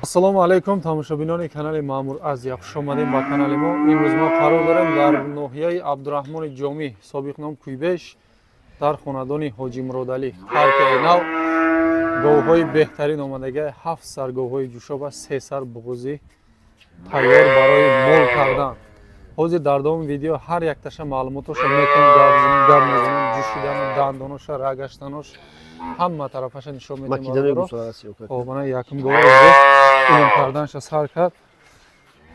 ассалому алайкум тамошобинони канали Маъмур Азия, хуш омадем ба канали мо. Имрӯз мо қарор дорем дар ноҳияи Абдураҳмони Ҷомӣ, собиқ ном Кӯйбеш, дар хонадони Ҳоҷи Муродалӣ, паркияи нав, говҳои беҳтарин омадагиаи 7 сар говҳои ҷӯшоба, 3 сар буғузи тайёр барои мол кардан. ҳозир дар давоми видео ҳар якташа маълумотоша метавонем гап мезанем, ҷӯшидану дандоноша, рагаштанош, ҳама тарафаша нишон медиҳем. Хоб мана якум гова илм карданша сар кард.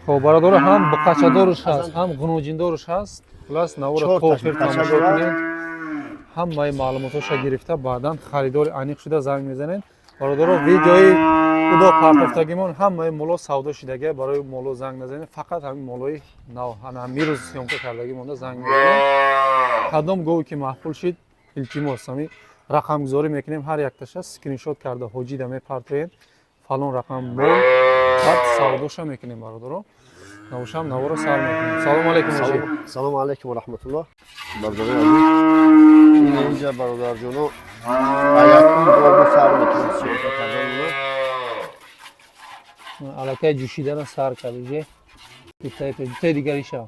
Хоб бародоро ҳам буқачадоруш ҳаст, ҳам ғуноҷиндоруш ҳаст. Хулас навора тохир тамошо кунед. ҳамаи маълумотоша гирифта баъдан харидори аниқ шуда занг мезанед. бародоро видеои удо партофтагимон ҳамаи моло савдо шидагия, барои моло занг назанед. фақат ҳамин молои нав ҳамирӯз сёмка кардаги монда занг мезанед. кадом гове ки маҳфул шид, илтимос ҳамин рақамгузорӣ мекунем, ҳар якташа скриншот карда ҳоҷида мепартоед. фалон рақам мол, баъд савдоша мекунем бародаро. навушам наворо сар мекунем. Салому алайкум ҳоҷи. Салому алайкум ва раҳматуллоҳ. Бародари азиз. Инҷа бародарҷоно аякум гову сар мекунем сиёса кардануна. Алакай ҷӯшидана сар кардиҷе. Итаи дигариша.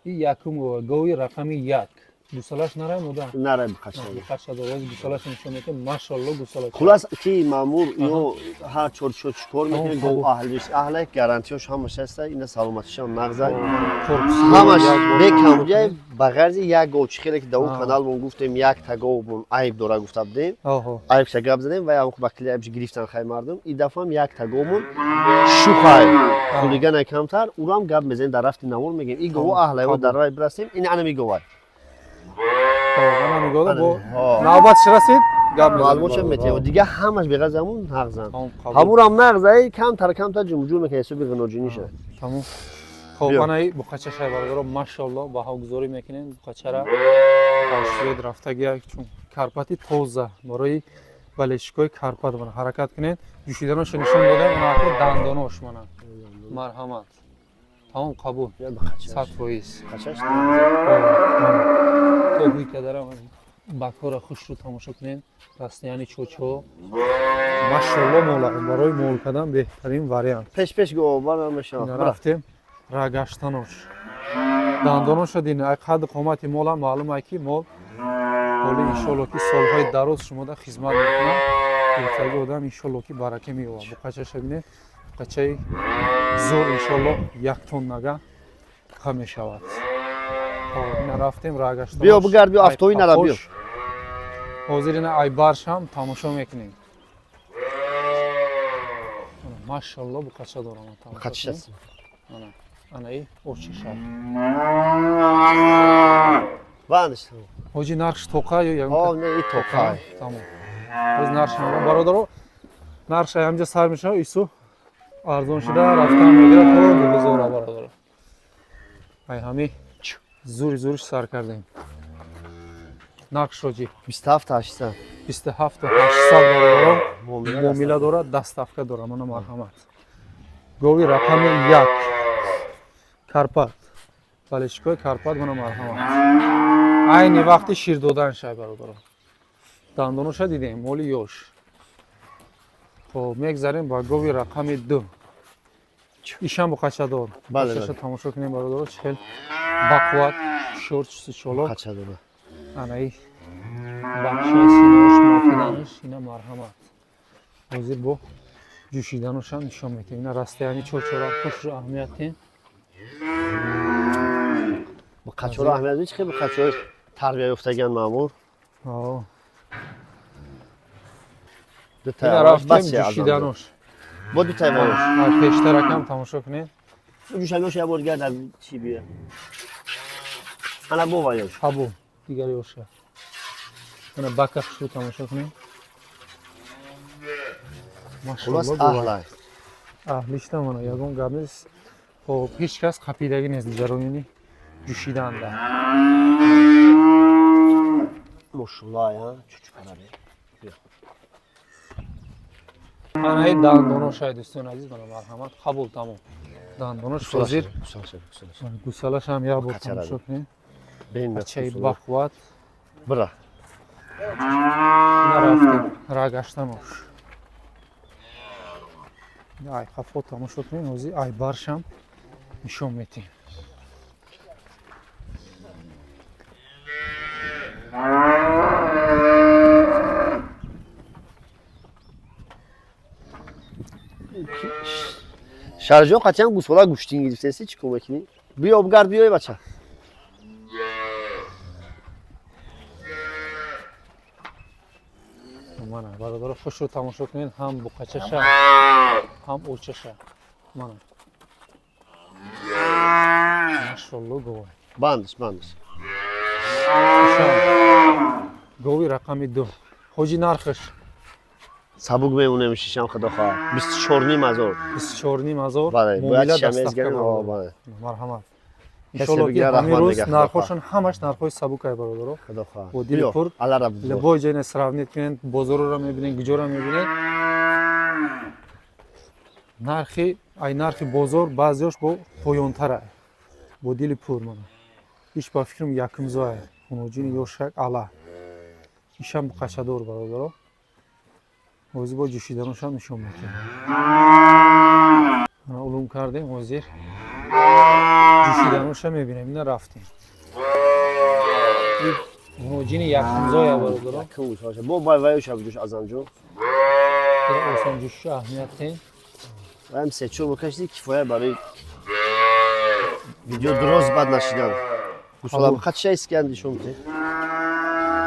И якум гови рақами 1. гусалаш нарай муда? Нарай бухашади. Бухашади роз гусалаш нишон метем. Машалло гусалаш. Хулас ки маъмур ино ҳар чорчо чикор мекунем гов аҳлиш. Аҳлак гарантияш ҳамаш аста, ина саломатишам нағзай. Ҳамаш бекамҷай ба ғарзи як гов чихеле ки давон канал мон гуфтем як та гов бун айб дора гуфта будем. Айбша гап задем ва як ба клип гирифтан хай мардум. И дафам як та гов мон шухай. Хулигана камтар, урам гап мезанем дар рафти намор мегем. И гов аҳлай ва дар рай брастем. Ин ана меговай. навбат расид маълумотшам метавон дига ҳамаш беғазамун нағзан ҳамурам нағзай камтар ҷумҷур мекунад ҳисоби ғиноҷиниша. Тамом. Хоб анаи буқачашай бародаро машалло баҳогузорӣ мекунем. Буқачара ашвед рафтагия чун карпати тоза барои балешикои карпат мана ҳаракат кунед. ҷӯшиданоша нишон додем, онаҳо дандонош мана. Марҳамат. Тамом қабул. 100%. Кадарам бакора хушру тамошо кунед. Растияни чочо. Машалло мола барои мол кардан беҳтарин вариант. Пеш гова мешавад. Рафтем рагаштанош. Дандоноша дин ай қад қомати мола маълума ки мол боли иншоалло ки солҳои дароз шумода хизмат мекунад. Иртаги одам иншоалло ки барака меёбад. буқачаша бинед. буқачаи зор иншоалло 1 тоннага кам мешавад. ина рафтем рагаштанош. биё бигард биё автои нара биё. ҳозир ина айбаршам тамошо мекунем. Машалло буқача дорам. Буқачаси. Анаи очиша. Бандиш. ҳоҷи нархш тоқа ё як? Не и тоқа. Тамом. Боз нархш бародаро. нархш ҳамҷа сар мешава ису арзон шуда рафтан мегирад то 2000 бародаро. ай ҳами зури сар кардем. нархш ҳоҷи 27800. 27800 бародаро. муомила дорад, даставка дорад. Мана марҳамат. гови рақами 1. карпат. балешикои карпат мана марҳамат. айни вақти шир додан шай бародаро. дандоноша дидем моли ёш. хоб мегзарем ба гови рақами 2. ишам буқачадор. буқачаша тамошо кунем бародаро. чхел бақувват шорчиси чоло. Буқачадор. анаи бахшаи синош мафиданаш ина марҳамат. ҳозир бо ҷӯшиданошам нишон метем. ина растаяни чочора хушру аҳамияте. буқачора аҳамият чи хел буқачаи тарбия ёфтагиан маъмур. ина рафтем ҷӯшиданош. бо ду тайвонош. пештаракам тамошо кунед. ҷӯшиданош я бор гардад чи бия. ана бо ваёш. ҳабу дигари оша. ана бака хушру тамошо кунед. Машалло аҳлай. аҳлишта мана ягон гап нест. хоб ҳеҷ кас қапидаги нест ҷароини ҷӯшиданда. Машалло я чучукараби. анаи дандоношай дӯстон азиз мана марҳамат қабул тамом. дандонош ҳозир гусалашам як бор тамошо кунед. бачаи бақувват. Бра. нарафтем рагаштанош ай хафо тамошо кунем ҳозир ай баршам нишон метем Шарҷон қачан гусола гӯштин гирифтеси чӣ кор мекунӣ? Биё обгард биёй бача. мана бародаро хушро тамошо кунед ҳам буқачаша ҳам урчаша мана машалло говай Бандиш. гови рақами 2 ҳоҷи нархаш Сабук мемонем шишам худохоҳ. 24,000. 24,000 Бале, бояд муомила шишам дастафка мезгирем. бародар. Бале. марҳамат Касе иншолло ки бигира ҳамин рахмат рӯз мегӯяд, нархошон ҳамаш нархҳои сабукай бародаро Худохоҳ. бо дили Биё, пур алара бузор. любой ҷое сравнит кунед бозорро мебинед гуҷоро мебинед нархи бозор баъзеош бо поёнтара бо дили пур мана иш ба фикрам якумзоя хуноҷини ёшак ала ишам қачадор бародаро ҳозир бо ҷӯшиданошам нишон метиҳам мана улум кардем ҳозир ҷӯшиданоша мебинем ина рафтем хуноҷини якумзоя бародаро Бо байваю шаб ҷӯш азамҷон. осон ҷӯшиша аҳамият тен Ваям сечур бокашди кифоя барои видео дроз бад нашидан. Гусола қача искан нишон мете.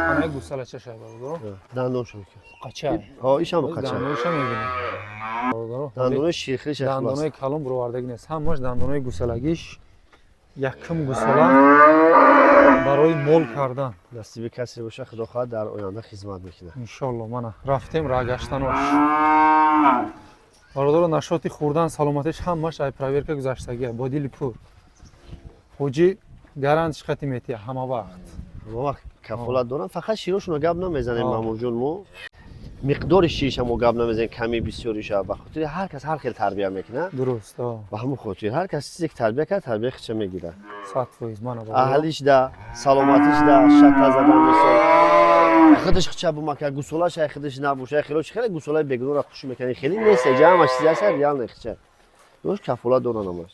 ҳамаи гусалачаша бародаро Дандоншо мекун. қача Ҳо, ишам қача. дандоноша мебинем бародаро Дандонои ширхиш ахлас. дандонои калон бировардаги нест ҳамаш дандонои гусалагиш якум гусала барои мол кардан Дасти би касе боша худохоҳ дар оянда хизмат мекунад. иншолло мана рафтем рагаштанош бародаро нашоти хӯрдан саломатиш ҳамаш ай проверка гузаштагия бо дили пур ҳоҷи гарантиш хати метия ҳама вақт Мо вақт кафолат дорам, фақат широшуно гап намезанем мамурҷон мо. Миқдори ширша мо гап намезанем ками бисёриша ба хотири ҳар кас ҳар хел тарбия мекунад. дуруст Ба ҳамон хотир ҳар кас чизе ки тарбия кард, тарбия хича мегирад. 100% мана бародаро Аҳлиш да, саломатиш да, шатта задан мисол. Худиш хича бумака, гусолаш ай худиш набоша, хелоч хеле гусолай бегунора хуш мекани. Хели нест, ҷамъаш чизе аст, реал не хича. Ёш кафолат дорам амаш.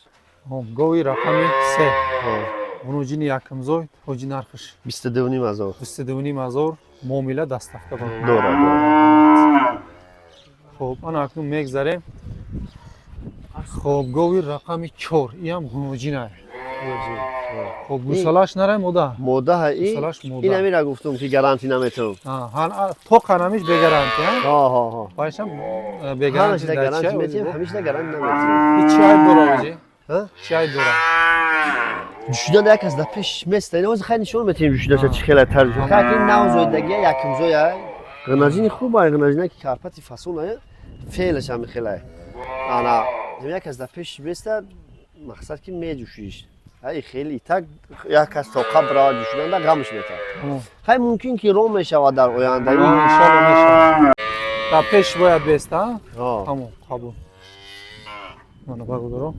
гови рақами 3 хуноҷини якумзой ҳоҷи нархаш 22,000. 22,000 муомила дастафка бародаро Дора. хоб ана акнун мегзарем хоб гови рақами 4 иам хуноҷинай хоб гусалаш нарай мода Мода ҳай. Гусалаш мода. Ин амира гуфтум ки гаранти наметавам. то қанамиш бегаранти Ҳо. байшам Ҳамаш бегаранти да гаранти дача метавам, ҳамиш да гаранти наметавам. чи айб дора оҷи Ҳа? чи айб дора Ҷӯшидан як аз да пеш места. Ин ҳозир хай нишон метавем ҷӯшидаша чӣ хела тарҷ. Фақат ин нав зоидагия якумзоя. Ғинаҷини хубай, ғинаҷина ки карпати фасоная. Феълаш ҳам хелай. Ана як аз да пеш места мақсад ки меҷӯшиш. Ай хели так як аз тоқа брава ҷӯшидан да ғамш метавад. Хай мумкин ки ром мешавад дар оянда. иншалло мешавад та пеш бояд беста Ҳо. ҳамо қабул мана бародаро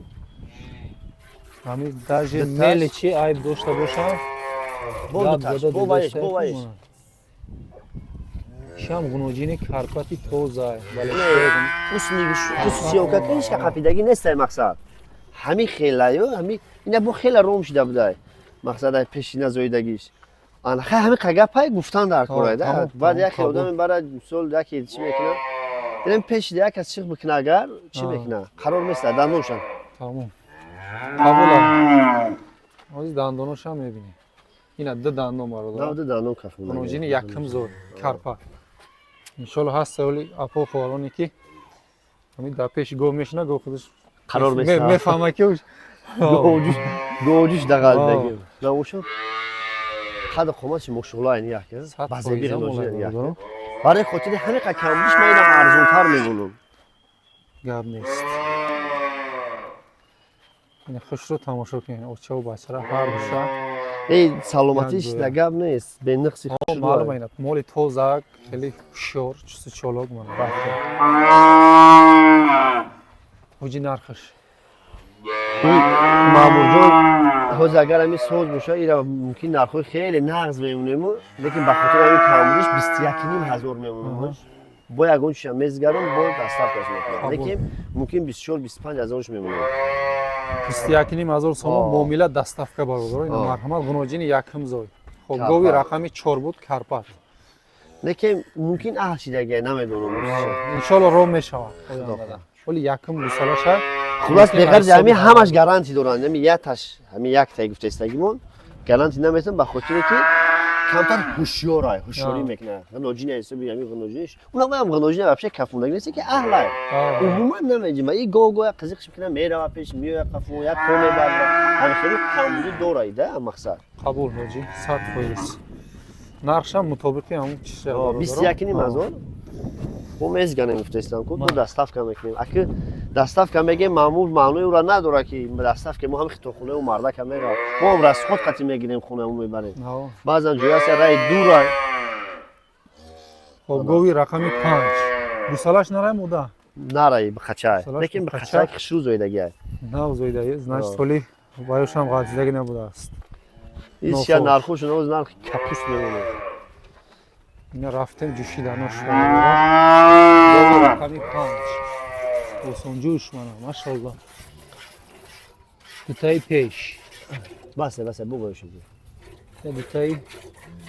ҳамин даже мели чи айб дошта бошад Боваиш. шам гуноҷини карпати тоза Хусусиёка ки иш қапидаги нестай мақсад. Ҳами хелаю, ҳами ина бо хела ром шуда будай. Мақсад ай пешина зоидагиш. Ана хай ҳами қагапай гуфтан дар корайда. Баъд як одам бара мисол яке чӣ мекуна? Ирем пешида як аз чиқ бикуна агар чӣ мекуна? Қарор места дандоншан. тамом қабула ҳозир дандоношам мебинем ина ду дандон бародаро Навда дандон кафуна. гуноҷини якум зор карпа иншолло ҳаст соли апо фуароне ки ҳамин дар пеши гов мешина гов худаш Қарор места. мефаҳма ки Гоҷиш дағалдаги. Навошам. Қад қомати мошулла ин як. Базеби ғиноҷи як. Барои хотири ҳами қа камбиш ман инам арзонтар мебунам. гап нест ина хушро тамошо кунед очаву бачара ҳар душа Эй саломатиш да гап нест. Бенақси хуш. маълум ина моли тозак хеле ҳушёр чусу чолок ман ҳоҷи нархаш این مامورجان حوز اگر همی سوز باشه ایرا ممکن نرخوی خیلی نغز میمونیم لیکن بخاطر این کاملیش 21,500 میمونیم با یگون شما مزگرم با دستار کس میکنم لیکن ممکن 24-25,000 میمونیم 21,500 сом муомила даставка бародаро ин марҳамат гуноҷини якм зой хоб гови рақами 4 буд карпат لیکن ممکن اهل شیدگی نمیدونم иншолло ро мешавад ولی якм гусала шад خلاص بغیر جمعی همش گارانتی دارن یعنی یک تاش همین یک تا گفته استگیمون گارانتی نمیتون به خاطر که کمتر هوشیاری میکنه غنوجی نیست بیامی غنوجیش اونم هم غنوجی نباشه کفوندگی نیست که اهله عموما نمیگیم این گوگو قزقش میکنه میره پیش میاد کفو یا کنه بعد همین خیلی کمبودی دورایی ده مقصد قبول حاجی 100% нархшам мутобиқи ҳамун чизе 21,500 бо мезганем гуфтестам ку доставка мекунем аки доставка мегем маъмул маънои ура надора ки доставка мо ҳам хитохунаю мардака мера мо ҳам расход қати мегирем хунаму мебарем баъзан ҷояст рай дура хоб гови рақами 5 гусалаш нарай муда нарай бихачай лекин бихачай хишу зоидагиай нав зоидаги значит соли ваёшам ғазидаги набудааст ис я нархушон оз нарх капус мемонад ина рафтем ҷӯшиданош рақами 5 осонҷӯш мана машалло дутаи пеш басе бугоиши дутаи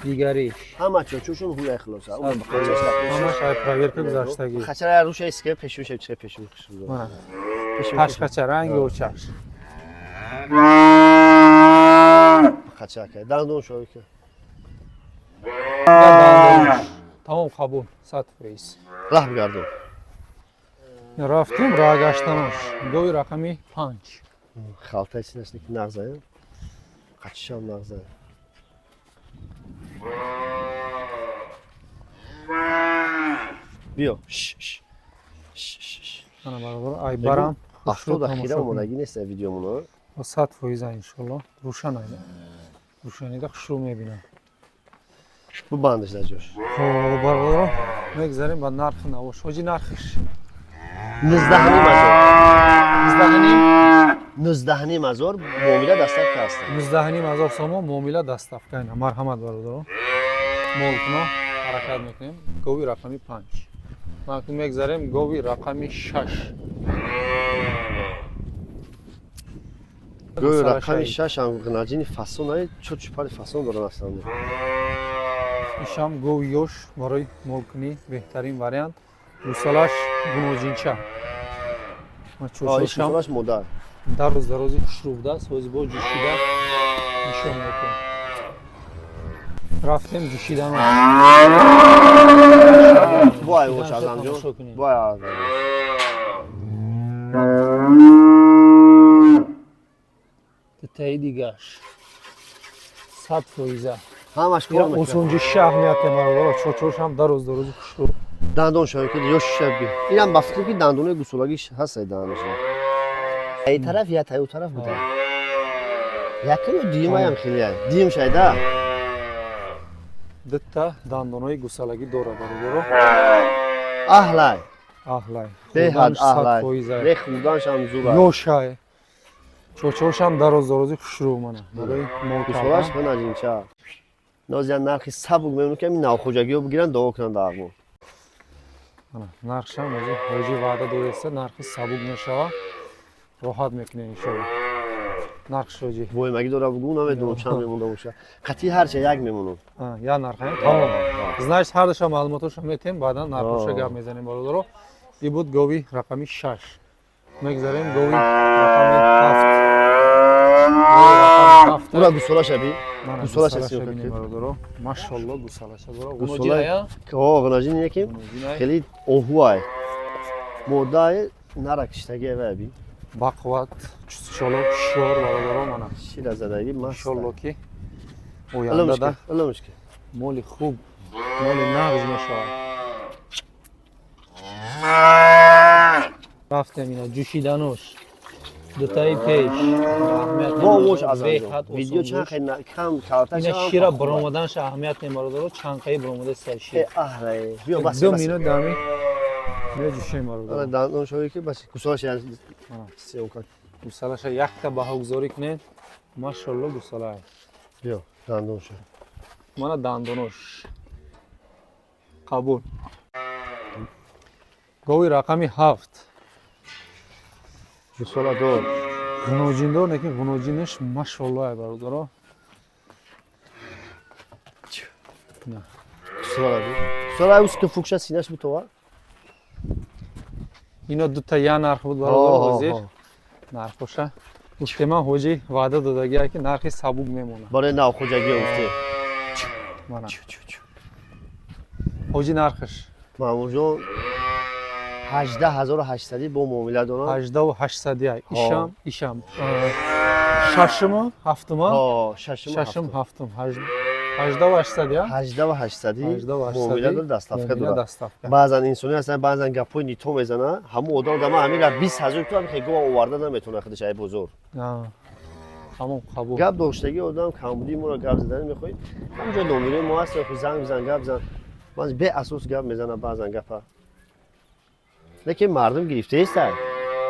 дигариш ҳама чочушон ҳуяй хилоса он бихачаш ҳамаш ай проверка гузаштаги бихачара рушай ске пешуше чиқе пешу мана пашқача ранги очаш бихачака дандон шоике тамом қабул 100%. раҳ бигардон рафтем рагаштанош гови рақами 5 халтаи синашни ки нағзая қачишам нағзая биё мана баробар ай барам 70 дахира омодаги нест видеомуно 100% иншолло рӯшан айда рӯшанида хушрӯ мебинам бу бандаш даҷош бародаро мегзарем ба нархи навош ҳоҷи нархиш 19,500 муомила доставка аст 19,500 сомо муомила доставка ина марҳамат бародаро молкуно ҳаракат мекунем гови рақами 5 маку мегзарем гови рақами 6 гови рақами 6 ам ғнаҷини фасон ай чучупари фасон дорад астанд ишам гови ёш барои молкунӣ беҳтарин вариант гусалаш гуноҷинча чучушаш модар дароз дарози хушрӯ будааст ҳози бо ҷӯшида нишон мекунем рафтем ҷӯшиданош вай вош азамҷон вай азам дутаи дигаш 100%. ҳамаш кор мекунад осонҷӯши аҳамияте бародаро чочоршам дароз дарози хушрӯ дандон шоику ё шишаби инам ба фикр ки дандонои гусолагӣ ҳастай дандош ай тараф я таю тараф буда якину диюмаям хелия диюм шайда дутта дандонои гусалагӣ дорад бародаро аҳлай аҳлай беҳад аҳлай рехуданшам зура ёшай чочоршам дароз дарози хушрӯ мана барои гусолаш ғнаҷинча нозия нархи сабук мемону ки ами навхоҷагиҳо бигиранд дово кунанд дағмо нархшам ҳоҷи ваъда додаста нархи сабук мешавад роҳат мекунем иншолло нархш ҳоҷи воимагӣ дора бугӯ намедонам чанд мемонда боша қатъи ҳарча як мемонам я нархаем тамом значит ҳардаша маълумотоша метем баъдан нархоша гап мезанем бародаро и буд гови рақами 6 мегзарем гови рақами 7 ура гусолашаби гусалаша бинем бародаро машалло гусалаша дора гуноҷиная ғнаҷини яким хеле оҳуай моддаи наракиштаги ваби бақувват чусчоло шор бародаро мана ширазадаги иншолло ки ояндада моли хуб моли нағз мешавад рафтем ина ҷӯшиданош дутаи пеш бо вош азам видео чанд хел кам калта ина шира баромаданаш аҳамият мебародаро чанқаи баромадаи сар шир аҳлай биё бас 2 минут дами меҷӯшем бародаро дандон шои ки бас гусолаш сеока гусалаша якта баҳогузорӣ кунед. Машалло гусала. Бё, дандон шо. Мана дандонош. Қабул. Гови рақами 7. Гусала дор. Ғуноҷиндор, лекин ғуноҷинаш машалло ай бародаро. На. Гусала дор. Гусала ус ки фукша синаш бутова? Ино дута я нарх буд бародаро ҳозир. Нархоша. Гуфте ман ҳоҷӣ ваъда додагия ки нархи сабук мемонад. Барои навхоҷагӣ гуфте. Мана. ҳоҷӣ нархаш Маъмурҷон 18800 бо муомила дорам. 18800 ишам шашума ҳафтума шашум ҳафтум 18800 18800 муомила дор даставка дора. Баъзан инсони ҳастанд, баъзан гапҳои нито мезананд. Ҳамун одам дама ҳамира 20000 туман хегова оварда наметавонад худаш ай бозор. тамом қабул. Гап доштаги одам камбудии моро гап задан мехоҳед. ҳамҷо номерои мо ҳаст, занг бизан гап зан. Баъз беасос гап мезанад баъзан гапа. Лекин мардум гирифтаестад.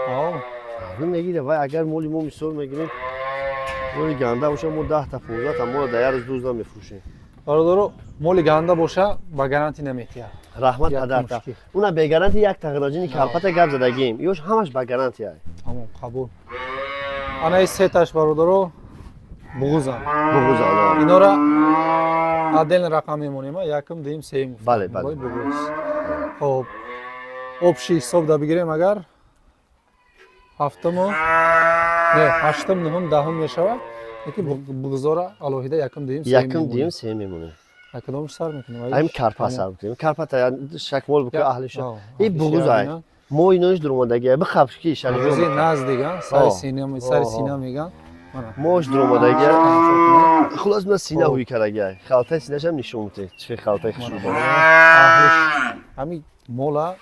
Мардум мегирад, вай агар моли мо мисол мегирем, моли ганда боша мо 10 та 15 та моро дар 1 рӯз намефурӯшем. бародаро моли ганда боша ба гарантӣ наметиҳад. Раҳмат падарта. Уна бе гарантӣ як тағироҷини калпата гап задагем. Ёш ҳамаш ба гарантия. Тамом қабул. Ана ин сеташ бародаро буғузан. Буғузан. Инора отдельно рақам мемонем, якум, дуюм, сеюм. Бале, бале. Буғуз. Хоб общий ҳисоб да бигирем агар ҳафтуму не ҳаштум, нуҳум, даҳум мешавад. Яки буғузора алоҳида якум, дуюм, сеюм. Якум, дуюм, сеюм мемонем. Якадомш сар мекунем. Ам карпа сар мекунем. Карпата шакмол бука аҳлиша. ин буғуз ай. Мо инош дуромадагия бихабшки шали. Буғузи наздига, сари сина меган. Мош дуромадагия. Хулос ман сина ҳуй карагия. Халтаи синашам нишон муте. Чӣ халтаи хушрӯ дорад. Аҳлиш ҳами мола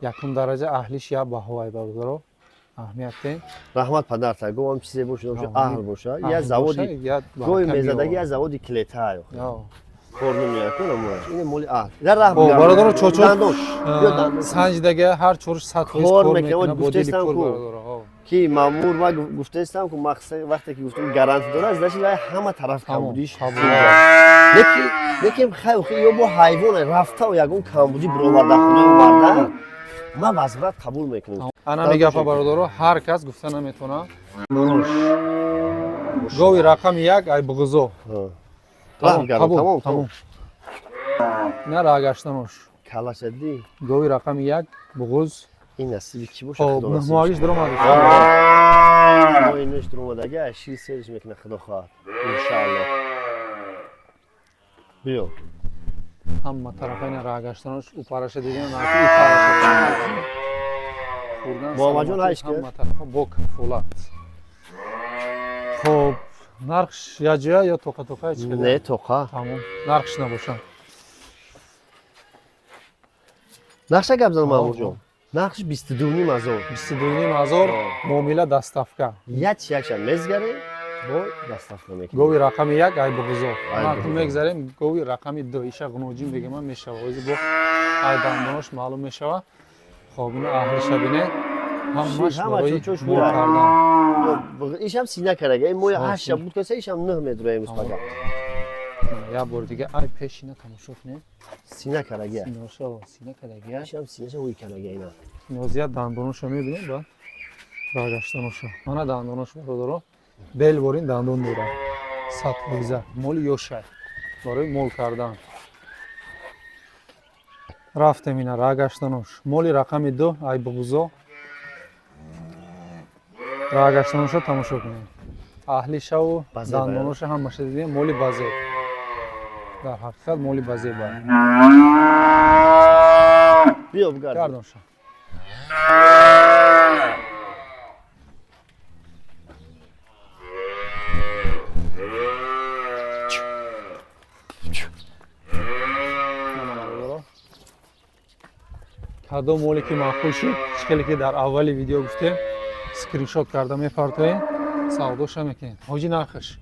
якум дараҷа аҳлиш я баҳо ай бародаро. Аҳамият дем. Раҳмат падарта. Гувам чизе боша, аҳл боша. Я заводи гои мезадаги я заводи клета ай. Кор намекунам мо. Ин моли аҳл. Дар раҳ бигам. бародаро чочо санҷидага ҳар 400 кор мекунад бодили кор бародаро. Ки маъмур ма гуфтаистам ки мақсад вақте ки гуфтам гаранти дорад, значит ҳама тараф камбудиш. Лекин хайхи ё бо ҳайвон рафта ва ягон камбуди бироварда худаи оварда ма вазират қабул мекунам. Ана мегапа бародаро ҳар кас гуфта наметавонад. Гови рақами 1 ай буғузо. Тамом. На рагаштанош. Калашади. Гови рақами 1 буғуз. Ин насиби чӣ боша? Худо насиб. Муҳмоагиш дуромад. Мо инеш дуромадаги шир сериш мекуна худо хоҳад. Иншааллоҳ. Биё. ҳама тарафайна рагаштанош упараша диган нафи ипараша. Муҳаммадҷон ҳайш ки ҳама тарафа бо кафолат. Хоб нархш яҷоя ё тоқа чӣ? Не тоқа. Тамом. Нархш набошад. Нақша гап зан маъмурҷон. Нақш 22,000. 22,000 муомила даставка. Якша мезгаре бо даставка мекунем. Гови рақами 1 ай буғузо. Нарх мегзарем гови рақами 2 иша ғуноҷин бегема мешава. Ози бо ай дандонош маълум мешава. Хоб ин аҳлиша бине. Ҳамаш барои мол кардан. Ишам сина карага. Ин моя 8 буд каса ишам 9 медура имрӯз фақат. Я бор дига ай пешина тамошо кунем. Сина карага. Сина карага. Ишам синаша ҳуй карага ина. Нозия дандоношо мебинем ба рагаштаноша. Ана дандонош бародаро. Бел борин дандон дора. Сатвиза моли ёша. Барои мол кардан. Рафтем ина рагаштанош. Моли рақами 2 ай буғузо. Рагаштаношо тамошо кунем. Аҳлишаву дандоноша ҳамаша дидем моли базе. Дар ҳақиқат моли базе ба. Биё гардонша. ҳадо моле ки маъқул шуд, шикеле ки дар аввали видео гуфтем, скриншот карда мепартоем, савдоша мекунем. ҳоҷи нархаш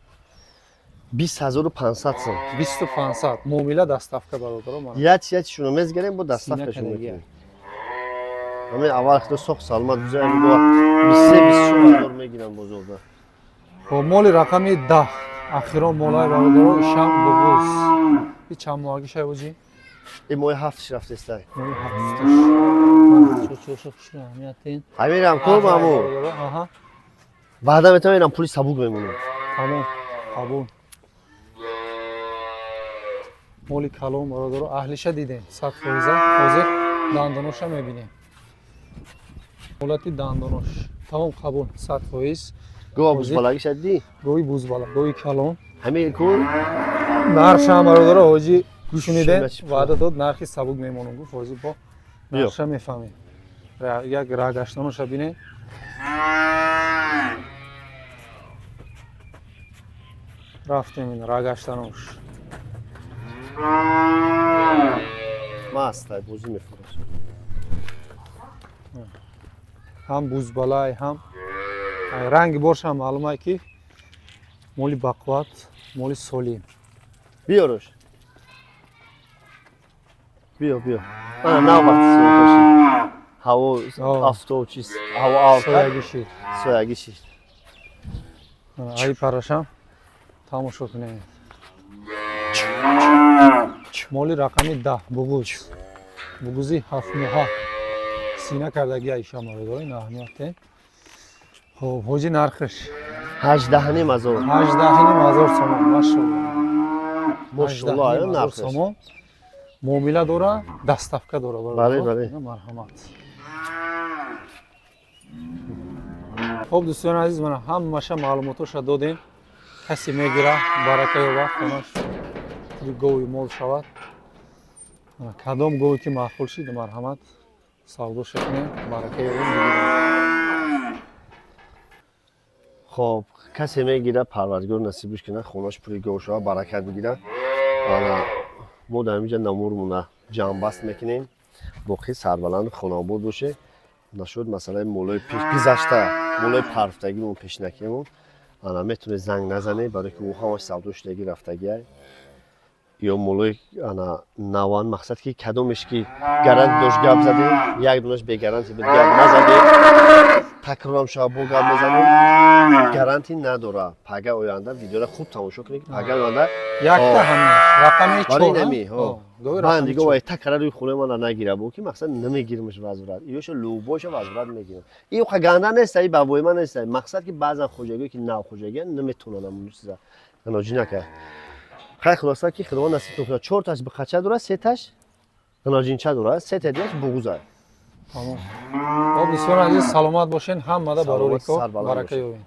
20500 сом. 2500 муомила даставка бародаро ман. Яч шуно мезгарем бо даставка шуно мекунем. همه اول خدا سخت سلامت بزنه با 23-24 هزار میگیرن بزرگا. خب مولی رقمی 10 اخیرا مولای برادرو شام بغوز این چند ماهگی شایبوجی؟ این ماه هفتش رفته استای. مولی هفتش چو خوشی اهمیت این همیرم کل مامو. آها بعدا میتونم اینم پولی سبوک میمونه. تمام قبول مولی کلام برادرو اهلیشه دیدیم 100% حاضر دندانوش هم میبینیم مولتی دندانوش تمام قبول 100% گوه بوز بالایی شدی؟ گوی بوز بالا گوی کلام همین کل؟ نرخ هم برادرو حاجی گوشونیده شما وعده داد نرخی سبوک میمونم گفت حاجی با نرخش میفهمیم یک راه گشتانوش بینه رفتیم این راه گشتانوش ما استای بوزی میفروش. هم بوز بالای هم رنگ برش هم معلومه که مولی بقوت مولی سولیم بیاروش. بیا. نه وقت سوی هوا افتو چیز هوا آفت. سویگی شیر شیر. ای پرشم تماشا کنید مولی رقمی 10 بغوزی 7 ماه سینه کردگی ایشا مارو این اهمیته خب حاجی نرخش 18 هزار. 18,000 سوم ماشاءالله آیا نرخش. معامله داره دستافکه داره بله. مرحمت خب دوستان عزیز من همه معلوماتش دادیم کسی میگیره برکه و خونش گوی مول شود کدام گوی که معقول شید مرحمت سودا شکنه برکه و میگیره خب کسی میگیره پروردگار نصیبش کنه خونش پوری گوشه برکت بگیره. ما در اینجا نمورمونه جنبست میکنیم باقی سربلند خاناباد باشه نشد مثلا مولای پیش گذشته مولای پرفتگیمون پیشنکیمون انا میتونه زنگ نزنه برای که او همش سوداشتگی رفتگیه یا مولای انا نوان مقصد که کدومش که گرنت داشت گپ زدیم یک دونش به گرنتی بود گپ نزدیم تکرارم شب با گپ بزنیم گرنتی نداره پگه آینده ویدیو را خوب تماشا کنید پگه آینده یک تا همش رقمی 4 نمی من دیگه وای تکرار روی خونه من نگیره بو که مقصد نمیگیرمش وزارت ایش لوباش وزارت میگیرم این خگنده نیست ای بابای من نیست مقصد که بعضا خوجگی که نه خوجگی نمیتونن اون چیزا ناجی نکه خیلی خلاصه که خداوند نصیب کنه 4 تاش به خچه دوره 3 تاش ناجین چه دوره 3 تا دیگه بغوزه تمام خب دوستان عزیز سلامت باشین همه برای برکه یابین